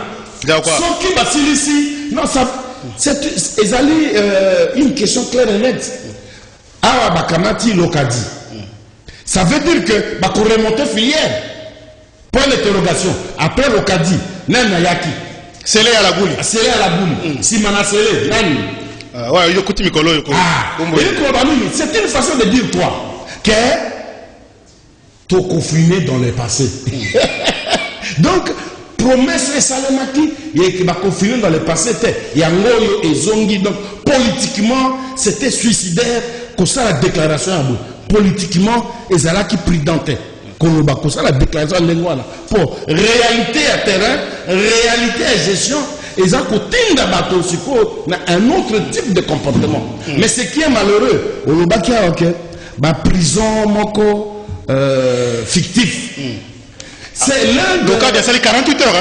soki basilisi non ça c'est ezali une question claire et nette awa bakamati lokadi ça veut dire que bako remonter filière point d'interrogation après lokadi nani yaki sele ya la boule simana sele nani c'est une façon de dire toi que tu es confiné dans le passé. Donc, promesse et salamaki, il va confiner dans le passé. Il y a et zongi. Donc, politiquement, c'était suicidaire. Comme ça, la déclaration, politiquement, et ça là qui prudente. Comme ça, la déclaration de pour réalité à terrain, réalité à gestion. Et ça continue un autre type de comportement. Mais ce qui est malheureux, au Lobaki a ma prison moko fictif. C'est l'un de cas de 48 heures.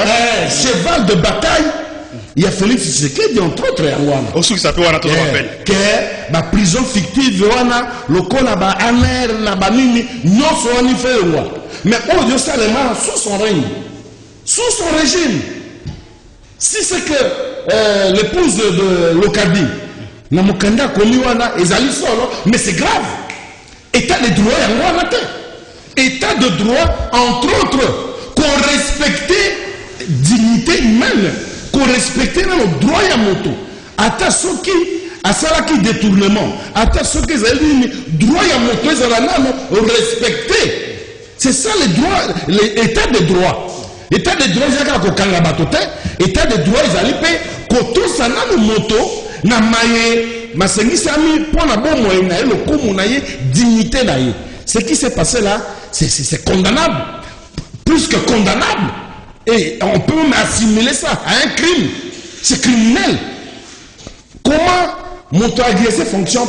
Cheval de bataille. Il y a Félix Tshisekedi entre autres. Aussi ça peut avoir que ma prison fictive wana lokola ba amer na banini non so ni fait roi. Mais au Dieu seulement sous son règne, sous son régime. Si c'est que l'épouse de Lokadi, Namokanda Komiwana, Ezali Solo, mais c'est grave. État de droit, état de droit, entre autres, qu'on respectait dignité humaine, qu'on respectait nos droits à moto. Ata soki, asalaki détournement, ata soki zali droit à moto, ezalana respecté. C'est ça le droit, l'état de droit. État de droit, ils ont kokanga batote. État de droit, ils allaient payer. Koto sana no moto na maye masengisa mi pour la bonne moyenne na le komu na ye dignité na ye. Ce qui s'est passé là, c'est condamnable, plus que condamnable. Et on peut même assimiler ça à un crime. C'est criminel. Comment moto agressé fonctionne,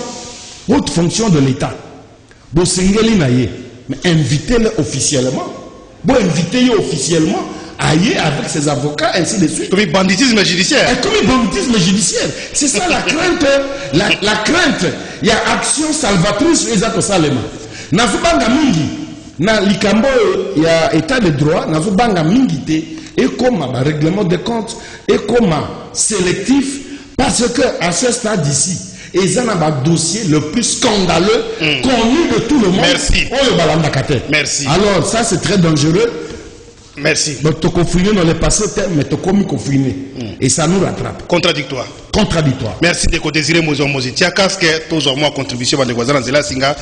haute fonction de l'État. Bo sengeli na ye, mais invitez-le officiellement. Bon, invitez-le officiellement à y avec ses avocats, ainsi de suite. Comme banditisme judiciaire. Comme banditisme judiciaire. C'est ça la crainte. La crainte. Il y a action salvatrice et ça salema. nazobanga mingi na likambo ya état de droit nazobanga mingi te et comme ba règlement de compte et comme sélectif parce que à ce stade ici ils ont un dossier le plus scandaleux connu de tout le monde. Merci. Merci. Alors ça c'est très dangereux. Merci. Donc tu confiné dans le passé mais tu commis confiné et ça nous rattrape. Contradictoire. Merci de désirer Mozo Mozi. Tia casque toujours moi contribution dans les voisins Zela Singa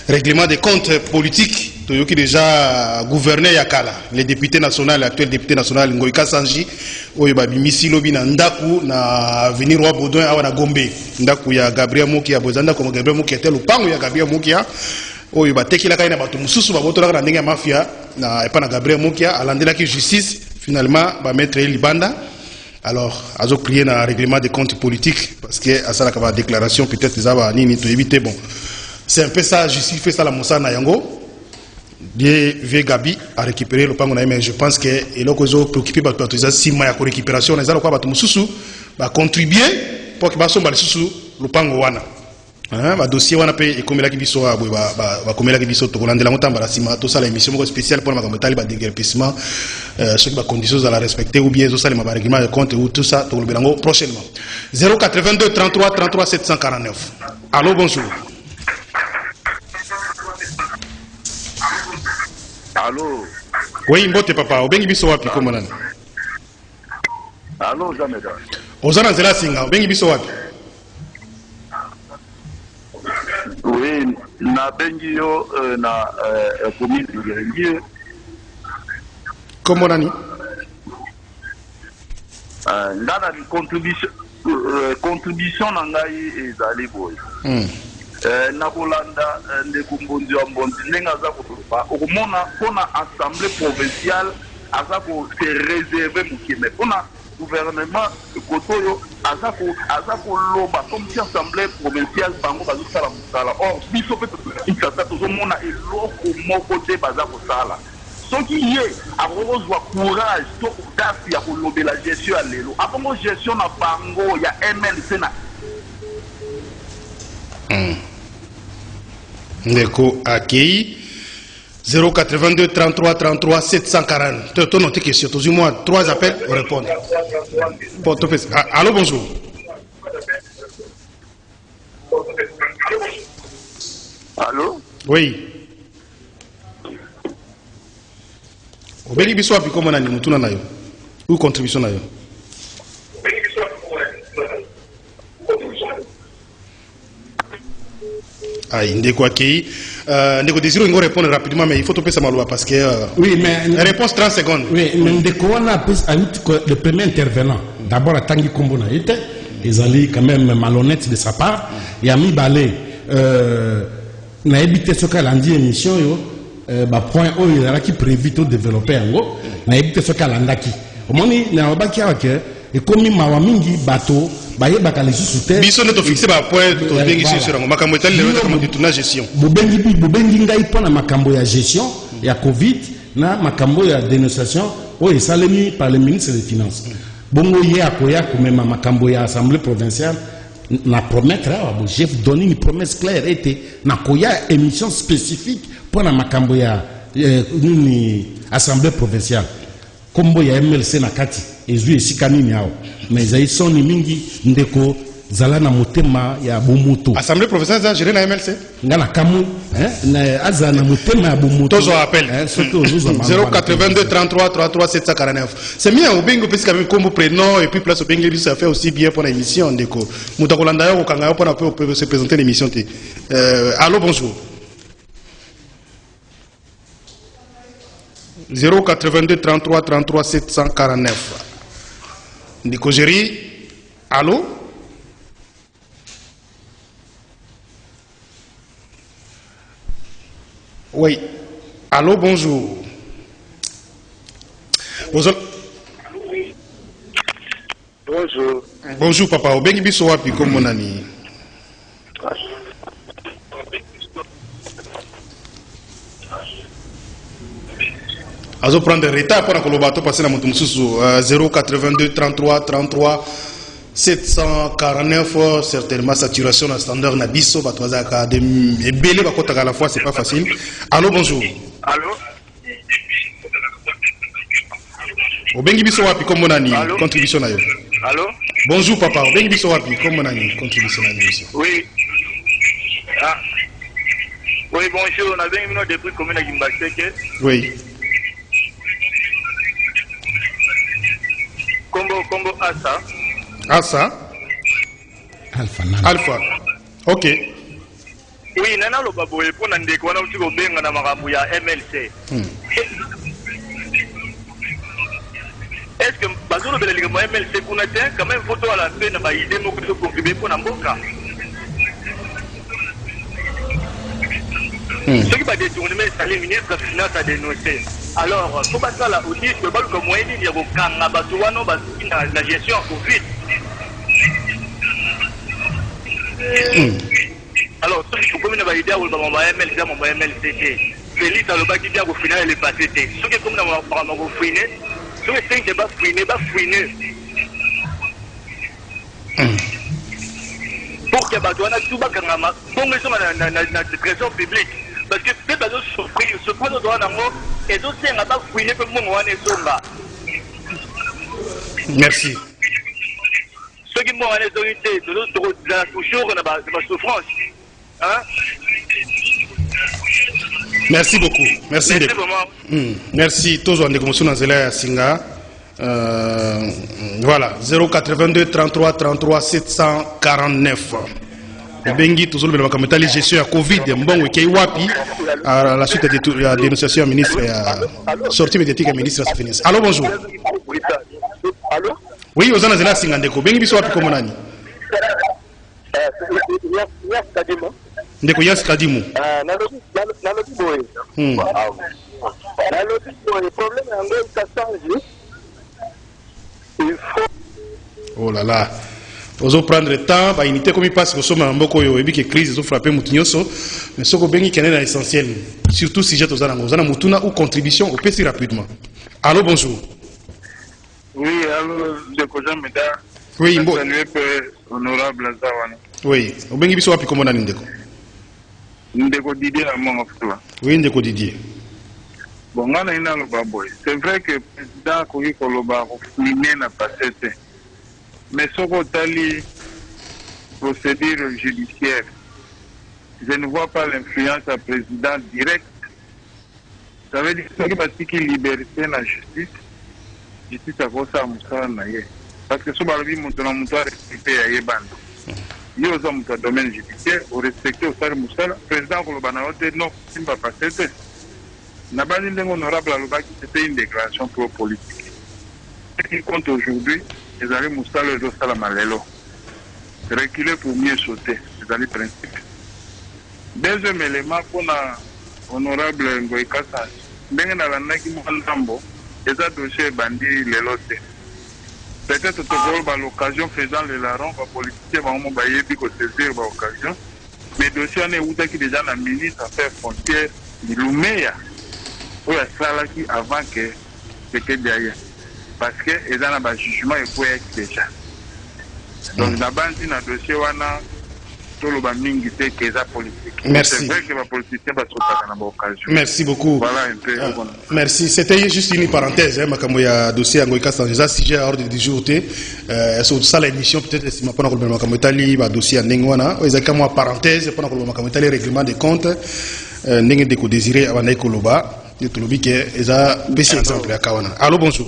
règlement des comptes politiques. Toyoki déjà gouverné Yakala, les députés nationaux, l'actuel député national Ngoïka Sanji, Oyoba Bimisi Lobi na Ndaku na avenir Roi Baudouin awa na Gombe. Ndaku ya Gabriel Mokia Bozanda comme Gabriel Mokia tel lupango ya Gabriel Mokia. Oyoba tekila kai na bato mususu ba botola na ndenge mafia na epa na Gabriel Mokia alandela ki justice finalement ba mettre Libanda. Alors, azo prier na règlement des comptes politiques parce que à ça la déclaration peut-être des aba nini to éviter bon. C'est un peu ça, justice fait ça la Moussa na Yango. Bien vieux Gabi a récupéré le pango na mais je pense que et là qu'ils ont préoccupé par l'autorisation 6 mois de récupération les alors quoi ba mususu ba contribuer pour que ba somba les susu le pango wana ba dossier wana pe et comme la kibiso ba comme la kibiso to kolanda la motamba la sima to ça la émission spéciale pour ma metali ba déguerpissement ceux qui ba conditions à la respecter ou bien ça les ma règlement de compte ou tout ça to le belango prochainement 082 33 33 749. Allô, bonjour. Allô. Oui, mbote papa, obengi biso wapi comme nani? Allô, Jameda. Ozana Zela Singa, obengi biso wapi? Oui, na bengi yo na commune Ngirengie. Comment nani? Ngana contribution na ngai ezali boy. Nakolanda ndekumbondi wa mbondi ndenge aza kotoba okomona mpona assemblée provinciale aza se réserver mokime mpona gouvernement kotoyo aza koloba comme si assemblée provinciale bango bazosala mosala or biso mpe Kinshasa tozomona eloko moko te baza kosala soki ye akozwa courage to audace ya kolobela gestion ya lelo abongo gestion na bango ya MLC na Ndeko accueilli 082 33 33 740. Ton noté question. Tous moi 3 appels pour répondre. Allô, bonjour. Allô? Oui. Obeli biso api comment nani mutuna nayo. Ou contribution nayo. Aïe, Ndeko accueilli. Ndeko désire répondre rapidement, mais il faut topper sa maloua parce que. Oui, mais. Réponse 30 secondes. Oui, mais Ndeko on a le premier intervenant. D'abord, à Tanguy Kombo na été, ils allaient quand même malhonnête de sa part. Il a mis balai. Na évité ce qu'elle a dit émission yo. Point où il a qui prévu de développer en gros. Na évité ce qu'elle a dit. Au moment où il a dit que et comme il m'a mingi bateau. Biso ne to fixé ba point to bengi sur makambo etali le comme du tournage gestion. Bobengi ngai pona makambo ya gestion ya Covid na makambo ya dénonciation o esalemi par le ministre des Finances. Bongo ye akoya komema makambo ya assemblée provinciale na promettre j'ai donné une promesse claire était na koya émission spécifique pour na makambo ya nini assemblée provinciale. Kombo ya MLC na kati ezu esika nini hao mais ils sont mingi ndeko zala na motema ya bomuto assemblée professionnelle za gérer na MLC ngana kamu na azana na motema ya bomuto tozo appel surtout 082 33 33 749 c'est bien au bingo parce que comme prénom et puis place au bingo ça fait aussi bien pour l'émission ndeko mutakolanda yo kanga yo pour se présenter l'émission té allô bonjour 082 33 33 749 Ndeko Géry, allô? Oui. Allô, bonjour. Bonjour. Bonjour. Bonjour, papa. Obengi biso wapi comme mon ami? Azo prendre retard pour que le bateau passe dans mon 082 33 33 749, certainement saturation dans standard Nabiso, et belé à la fois, c'est pas facile. Allô, bonjour. Allô? Obengi biso wapi comme monani contribution na yo. Allô? Bonjour papa, obengi biso wapi comme monani contribution na yo. Oui. Ah. Oui, bonjour, on a bien une depuis commune à Gimbaseke. Oui. Combo Asa. Asa? Alpha. Ok. Oui, nana lo babo e pona ndeko wana uti ko benga na makambo ya MLC. Est-ce que bazolo bele liga MLC kuna te quand même photo à la fin na ba idée moko to contribuer pour na mboka. Ce qui va détourner les ministres de finance à dénoncer. Alors, faut pas ça là aussi que balu comme moyen ni ko kanga bato wana ba na gestion Covid. Alors, ce qui faut que l'idée où on va MLC, on va MLCT. Félix a le bac qui vient au final, il est passé. Ce qui est comme on va fouiner, ce qui est pas fouiner. Pour que Badouana tout bas quand pour les gens dans trésor public. Parce que peut-être que ce point de droit d'amour, et d'autres, on n'a pas fouiné pour moi, on est somba. Merci. Ceux qui m'ont en autorité, de l'autre, toujours, on a ma souffrance. Hein? Merci beaucoup. Merci. Merci. Tous on est comme ça dans Singa. Voilà. 082 33 33 749. Bengi toujours le makamotali gestion à Covid. Bon, ok, wapi. À la suite de la dénonciation du ministre, sortie médiatique du ministre de la Finance. Allô, bonjour. Allô? Oui, aux années de la Singa Ndeko. Bengi biso wapi comme nani? Ndeko Yas Kadimu. Oh là là. Ozo prendre le temps, ba unité comme il passe au sommet en boko yo ebi que crise zo frapper mutinyoso, mais ce ko bengi kenena essentiel, surtout si jet ozana mutuna ou contribution au PC rapidement. Allô, bonjour. Oui, allô, Ndeko Jean Meda. Oui, mbo. Salut, honorable Zawana. Oui, obengi biso wapi komona Ndeko? Ndeko Didier à mon office. Oui, Ndeko Didier. Bon, on a une boy. C'est vrai que le président Kogi Koloba n'a pas passé. Mais ce qu'on procédure judiciaire, je ne vois pas l'influence du président direct. Ça veut dire que la liberté dans la justice a cause à Moussa Naye. Parce que ce que je veux respecter à Bando. Il y a un domaine judiciaire, au respecter au Sar Moussa, le président Koloba n'a pas dit non, il ne va pas passer. N'a pas dit honorable Aloba qui c'était une déclaration pro-politique. Ce qui compte aujourd'hui, les amis Moussa le dos à la malelo. Reculer pour mieux sauter, c'est le principe. Deuxième élément pour l'honorable Ngoï Kassas, bien dans la Naki Mouandambo, les dossiers bandits les lotés. Peut-être que l'occasion faisant le larron, les politiciens vont saisir l'occasion. Mais le dossier est déjà dans le ministre Affaires frontières, il Lumea. Il y a ça qui avant que c'était derrière. Parce que les gens ont un jugement et pour être déjà. Donc, la bande dans le dossier, tout le monde est que c'est politique. Merci. C'est vrai que les politiciens vont se passer dans l'occasion. Merci beaucoup. Voilà un peu. Merci. C'était juste une parenthèse. Makambo ya dossier Ngoïka Sanjeza, si j'ai à ordre du jour, sur ça l'émission, peut-être si ma pas dans le Makambo Tali, dossier à Nengwana, ils ont comme une parenthèse, pendant que le Makambo Tali, règlement des comptes, Nengé Deko Désiré, avant Naïkoloba, de Touloubi, qui est un petit exemple à Kawana. Allô, bonjour.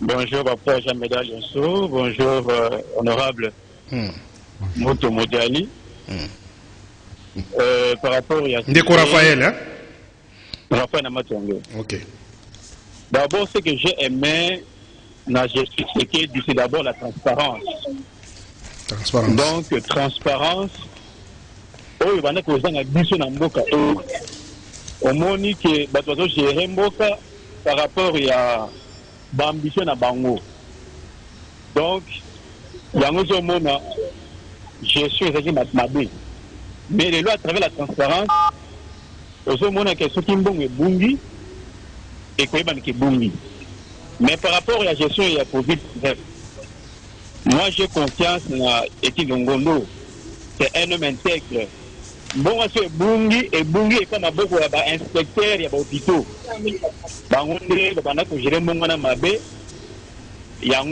Bonjour, Papa Jean Médal Yonso. Bonjour, honorable Moto Modiali. Par rapport à... Ndeko Raphaël, hein? Raphaël Namatongo. Ok. D'abord, ce que j'ai aimé dans gestion, c'est d'abord la transparence. Transparence. Donc, transparence. Oh, il va y avoir des gens qui ont au moins que bateau gérer Mboka par rapport à l'ambition à Bango. Donc, il y a un gestion est mathématique. Mais les lois à travers la transparence, au moins que ce qui est bon est bungi et quoi est bungi. Mais par rapport à la gestion, il y a Covid-19. Moi, j'ai confiance dans Etienne Longondo. C'est un homme intègre. Bon, c'est Bungi et comme beaucoup d'inspecteurs, il y a des hôpitaux. Il y a un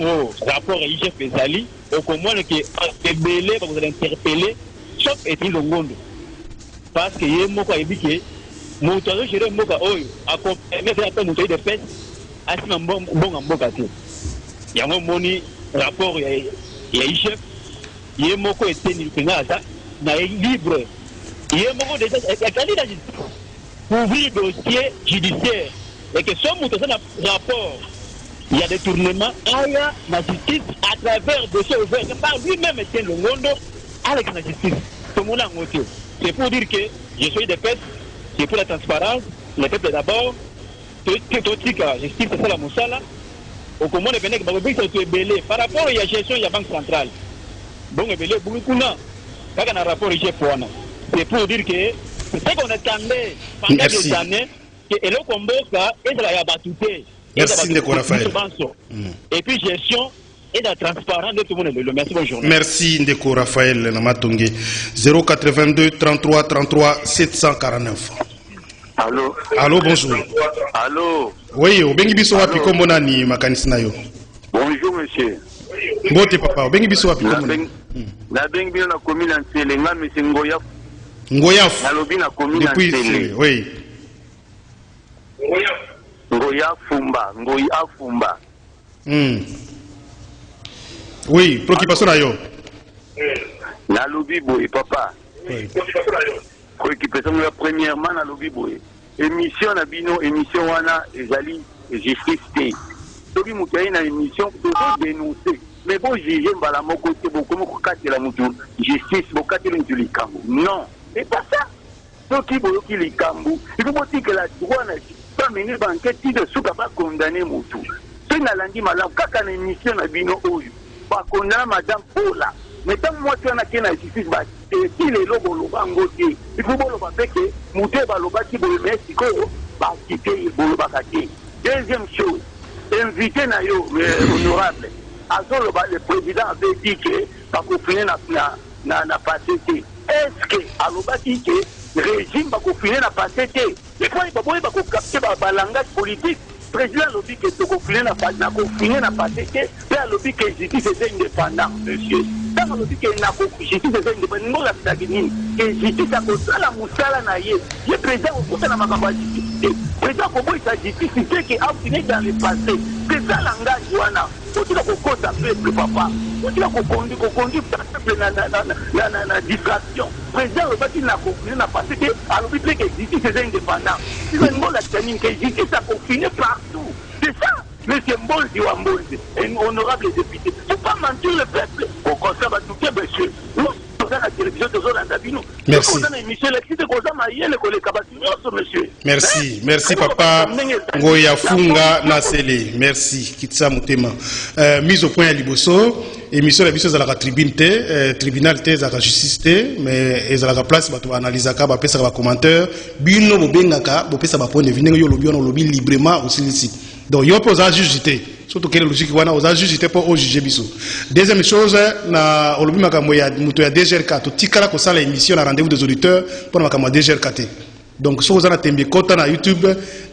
rapport à l'IGF Bezali. Au moins, qui est belé, vous allez interpeller, sauf Etienne Longondo. Parce que il y a un mot qui est dit que mon toit, j'ai un mot qui a accompagné de fête. Il y a un rapport, il y a IGF, il y a un mot qui est libre. Il y a un mot déjà, pour ouvrir le dossier judiciaire. Et que ce rapport, il y a des tournements à la justice à travers des dossiers ouverts. Par lui-même, Etienne Longondo, avec la justice. Tout le monde a motivé. C'est pour dire que je suis des peuples, c'est pour la transparence, le peuple d'abord, tout la justice, c'est ça la moussala. Au comment les Bénék, par rapport à la gestion de la Banque centrale. Bon, beaucoup de rapport c'est pour dire que c'est ce qu'on attendait pendant des années, que le combat est de la battuté. Merci, Ndeko Raphaël. Et puis gestion et la transparence de tout le monde. Merci, bonne journée. Merci, Ndeko Raphaël Namatongue. 082 33 33 749. Allô. Allô, bonjour. Allô. Oui, Obengi Biso wapi komonani makanisina yo. Bonjour, monsieur. Mbote papa, Obengi Biso wapi komonani. La bengi na commune en Selenga, monsieur Ngoya. Ngoyaf. Nalobi na commune en Selenga. Oui. Ngoya Fumba. Oui, préoccupation na yo. Nalobi boy papa. Oui. Préoccupation la premièrement nalobi boy. Émission na bino, émission wana ezali justice té. Tobi mutayi na émission pour dénoncer. Mais bon, j'ai mbala moko te beaucoup moko katela mutu justice bokatela mutu likambo. Non, c'est pas ça. Soki boyoki likambo, il faut dire que la droit na pas mener banquette de souka pas condamner mutu. C'est na landi malamu kaka na émission na bino oyo. Ba condamner madame Paula. Mais tant moi tu en as qu'un justice ba et si les lobos lobango ti, il faut boloba peke mutu ba loba ti bo Mexico ba quitter boloba kati. Deuxième chose, invité na yo honorable. Le président avait dit que pas confiner na passé. Est-ce que aloba dit que régime pas confiner na passé? Il faut pas capter ba langage politique. Président lobby que to confiner na passé. Et lobby que justice est indépendant, monsieur. Dans lobby que na justice est indépendant, non la stagine. Que justice a cause la musala na ye. Le président au côté na makamba justice. Président Kobo il s'agit c'est que a fini dans le passé. C'est ça langage wana. Faut dire qu'on compte à peuple papa. Faut dire qu'on conduit peuple na distraction. Président le bâti n'a confiné n'a passé que à l'objet que justice est indépendant. C'est un mot la termine que justice a confiné partout. C'est ça. Monsieur Mboldi ou Mboldi, un honorable député. Faut pas mentir le peuple. Au conseil va tout faire monsieur. Merci. Merci papa Ngoya Funga Nasele. Merci Kitsa Mutema. Mise au point à Liboso, émission la biso à la tribune tribunal à la justice mais ils à la place ba analyser ka ba pesa ba commentaire bino bo bengaka bo pesa ba point de vue yo lobby librement aussi ici. Donc yo pose à juger surtout quelle logique wana aux juger pour au juger biso. Deuxième chose na olobi makambo ya muto ya DGRK to tikala ko sala émission na rendez-vous des auditeurs pour makambo DGRK. Donc so ozana tembe kota na YouTube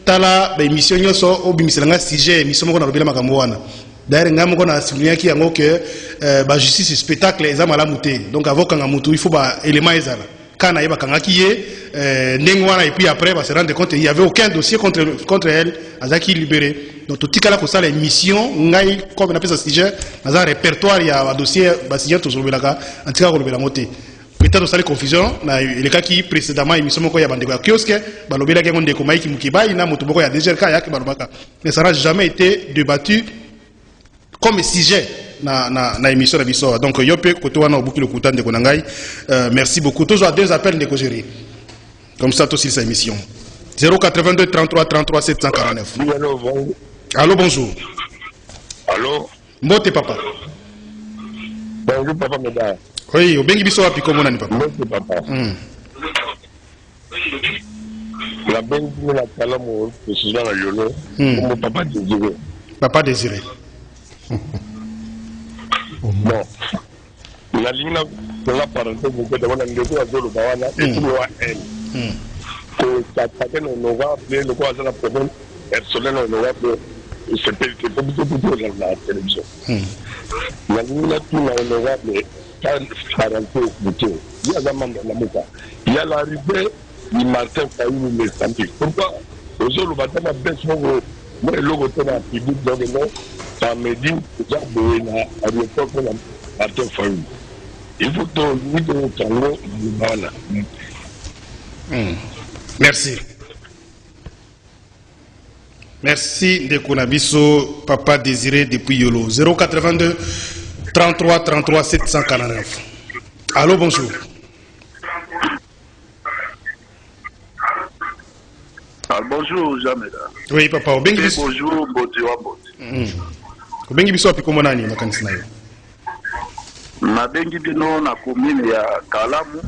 tala ba émission nyoso obimiselanga sujet émission moko na lobela makambo wana. D'ailleurs ngamo ko na souligner ki yango que ba justice spectacle ezama la muté. Donc avoka nga mutu il faut ba élément ezala. Kana yeba kanga ki ye ndengwana et puis après va se rendre compte il y avait aucun dossier contre elle azaki libéré. Donc tout tikala ko sala émission ngai comme na pesa sujet na répertoire ya dossier ba sujet to zobelaka antika ko lobela moté. Peut-être ça les confusion na le cas qui précédemment émission moko ya bandeko ya kiosque ba lobela ke ndeko maiki mukibai na moto boko ya DGRK ya ke balobaka. Mais ça n'a jamais été débattu comme sujet na émission de biso. Donc yo pe koto wana obuki le kutan de konangai. Merci beaucoup. Toujours deux appels de Kogeri. Comme ça aussi sa émission. 082 33 33 749. Allô, bonjour. Allô. Mbote papa. Bonjour papa Meda. Oui, obengi biso wapi komona ni papa. Mbote papa. La bengi na kalamu président la yolo. Comme papa Désiré. Papa Désiré. bon nalingi na parenthèse moke dabana ndeko azoloba wana ekulowa ene kotake na honorable loko aza na problème personnel na honorable sepelite po biso tutu na télévision nalingi natuna honorable parenté okute ye aza manda na moka ya l'arrivée du Martin Fayulu Mozambique pourquoi ozoloba ta mabese moko mo eloko te na public donc non ça me dit déjà boye na aéroport pour Martin Fayulu il faut que nous tango bana. Merci. Merci Ndeko Nabiso, Papa Désiré depuis Yolo. 082 33 33 749. Allô, bonjour. Bonjour, Jameda. Oui, papa. Bonjour, Bodi. Bengi biso api komo nani makanisi na yo? Na bengi bino na commune ya Kalamu.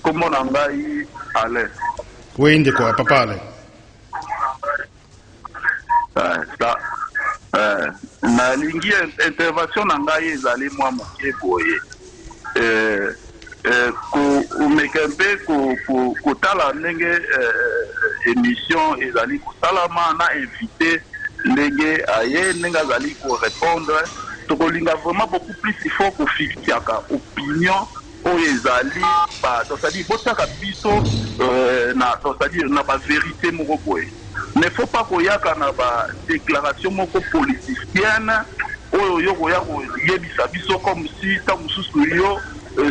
Komo na ngai ale. Oui, Ndeko papa ale. Na lingi intervention na ngai ezali mwa moke boye. Umekembe kotala ndenge émission ezali kosalama na invité ndenge aye ndenge azali korépondre tokolinga vraiment beaucoup plus il faut kofikiaka opinion oyo ezali tosali botaka biso na tosali na bavérité moko boye ne faut pas koyaka na badéclaration moko politicienne oyo yo koya koyebisa biso comme si ta mosusu yo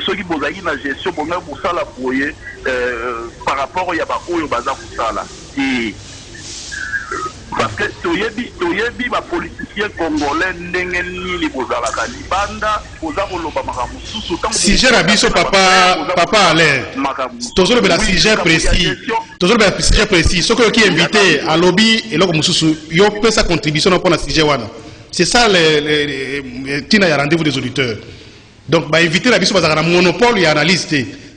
ceux qui bozaki na gestion bonga bosala boye par rapport ya bakoyo baza kosala parce que toyebi ba politicien congolais ndenge nini bozalaka libanda boza koloba makambo susu sujet na biso papa Alain tozoloba la sujet précis soki oyoki invité alobi eloko mosusu yo pesa contribution na mpona sujet wana c'est ça le tina ya rendez-vous des auditeurs. Donc, bah, éviter la biso bazaka na monopole et analyste.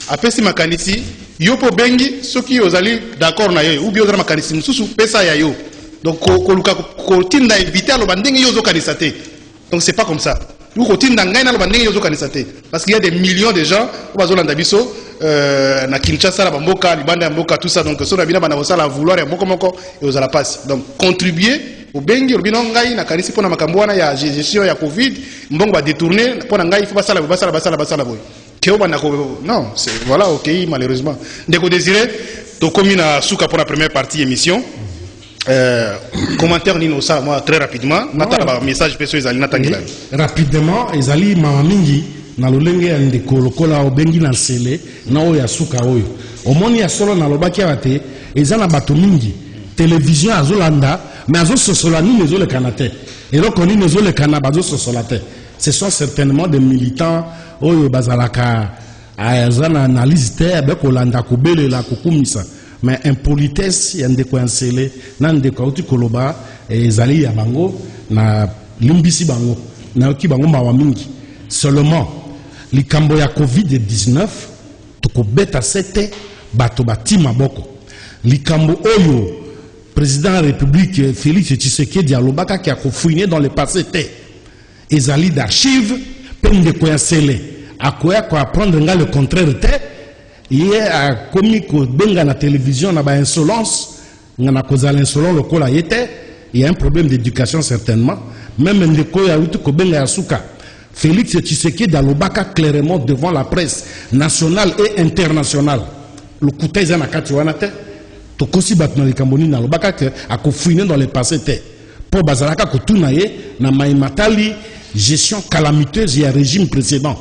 Après, si makanisi, yo po bengi, ceux qui osali d'accord na yo, ou bien osala makanisi, mususu pesa ya yo. Donc, ko tinda éviter alo bandenge yo zo kanisate. Donc, c'est pas comme ça. Ou ko tinda ngai na lo bandenge yo zo kanisate. Parce qu'il y a des millions de gens, ou bazolanda biso, na Kinshasa, la bamboka, libanda ya mboka, tout ça. Donc, so na bina bana osala vouloir ya moko, et osala passe. Donc, contribuer. Au bengi rubino ngai na kanisi pona makambo wana ya gestion ya covid mbongo ba détourner pona ngai faut basala boy ke obana ko non c'est voilà OK malheureusement Ndeko Désiré to komi na suka pour la première partie émission commentaire nino ça moi très rapidement nata ba message peso ezali natangela rapidement ezali mama mingi na lolenge ya Ndeko lokola obengi na sele na oya suka oyo omoni ya solo na lobaki abate ezana bato mingi télévision azolanda mais azo sosola ni nezo le kanate et donc on nezo le kanaba azo sosolate ce sont certainement des militants oyo bazalaka azana analyse te be kolanda kobele la kokumisa mais impolitesse ya Ndeko yansele na Ndeko uti koloba ezali ya bango na limbisi bango na ki bango mawa mingi seulement likambo ya covid-19 tokobeta sete bato batima boko likambo oyo président de la République Félix Tshisekedi alobaka qui a fouiné dans le passé ezali d'archives pende ko yansele akoya ko apprendre nga le contraire hier a commis ko benga na télévision na ba insolence ngana kozala insolent lokola yete il y a un problème d'éducation certainement même ndeko ya utu ko benga yasuka Félix Tshisekedi alobaka clairement devant la presse nationale et internationale le kutaiza na kati wana te tokosi batna likamboni na lobaka ke akofouiner dans le passé te pour bazalaka kotuna ye na maimatali gestion calamiteuse ya régime précédent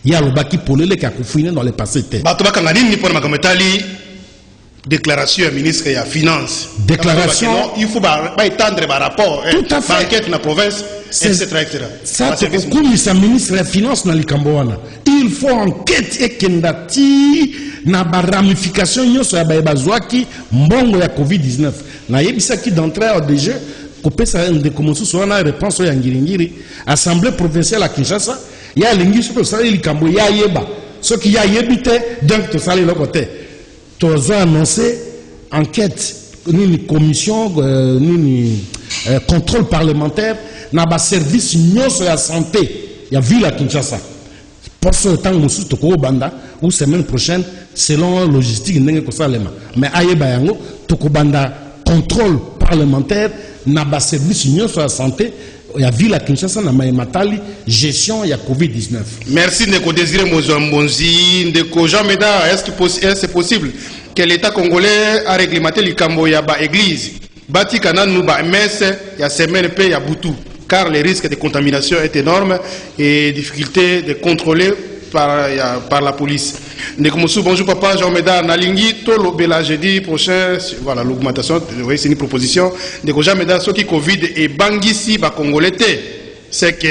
ya lobaki polele ke akofouiner dans le passé te bato bakanga nini pour makometali déclaration ya ministre ya finance déclaration il faut ba étendre ba rapport tout à fait enquête na province etc. ça comme sa ministre ya finance na likambo wana il faut enquête ekendati na ba ramification nyonso ya bazwaki mbongo ya covid-19 na yebisaki d'entrée de jeu kopesa Ndeko mosusu wana réponse ya ngiringiri assemblée provinciale à Kinshasa ya lingi soto sali likambo ya yeba soki ya yebite donc to sali lokote to zo annoncer enquête nini commission nini contrôle parlementaire na ba service nyonso ya santé ya ville à Kinshasa. Pour ce temps mosusu toko banda ou semaine prochaine selon logistique ndenge ko salema. Mais ayeba yango toko banda contrôle parlementaire na ba service nyonso ya santé ya ville à Kinshasa na matali gestion ya Covid-19. Merci Ndeko Désiré Mozambonzi. Ndeko Jean Médard, est-ce que c'est possible que l'État congolais a réglementé likambo ya ba église bati kananu ba messe ya semaine pe ya butu, car les risques de contamination est énorme et difficulté de contrôler par la police. Ndeko Moussou, bonjour papa, Jean Médard, Nalingi, Tolo Bela, jeudi prochain, voilà l'augmentation, oui, c'est une proposition. Ndeko Jean Médard, ceux qui Covid et Bangisi, ba Congolais, c'est que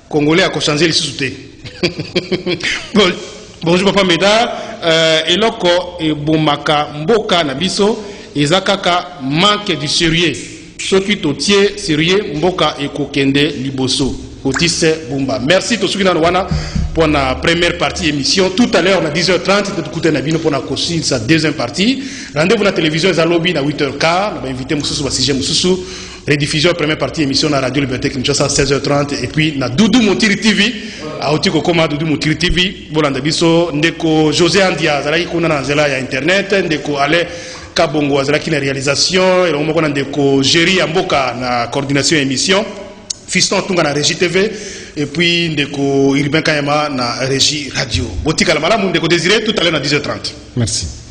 Congolais a changé les sous-soutés. Bonjour papa Médard, eloko et Bomaka Mboka Nabiso, Ezakaka manque du sérieux. Ceux qui totier sérieux, Mboka et Kokende Liboso. Otis Bumba. Merci Tosuki Nanwana pour la première partie émission. Tout à l'heure, on a 10h30, tout à l'heure, on a conçu sa deuxième partie. Rendez-vous à la télévision Zalobi à 8h15. On va inviter Moussou Bassige Moussou. Rediffusion première partie émission à la Radio Liberté Kinshasa à 16h30. Et puis, na Doudou Montiri TV. À Otiko Koma Doudou Montiri TV. Bolanda Biso. Ndeko José Andia. Zalaï Kuna Nanzela ya Internet. Ndeko Ale Kabongo. Zalaï Kina réalisation. Et on m'a Ndeko Géry Amboka na coordination émission. Fiston Tunga na Régie TV et puis Ndeko Irben Kayama na Régie Radio. Botika la Malam Ndeko Désiré tout à l'heure à 10h30. Merci.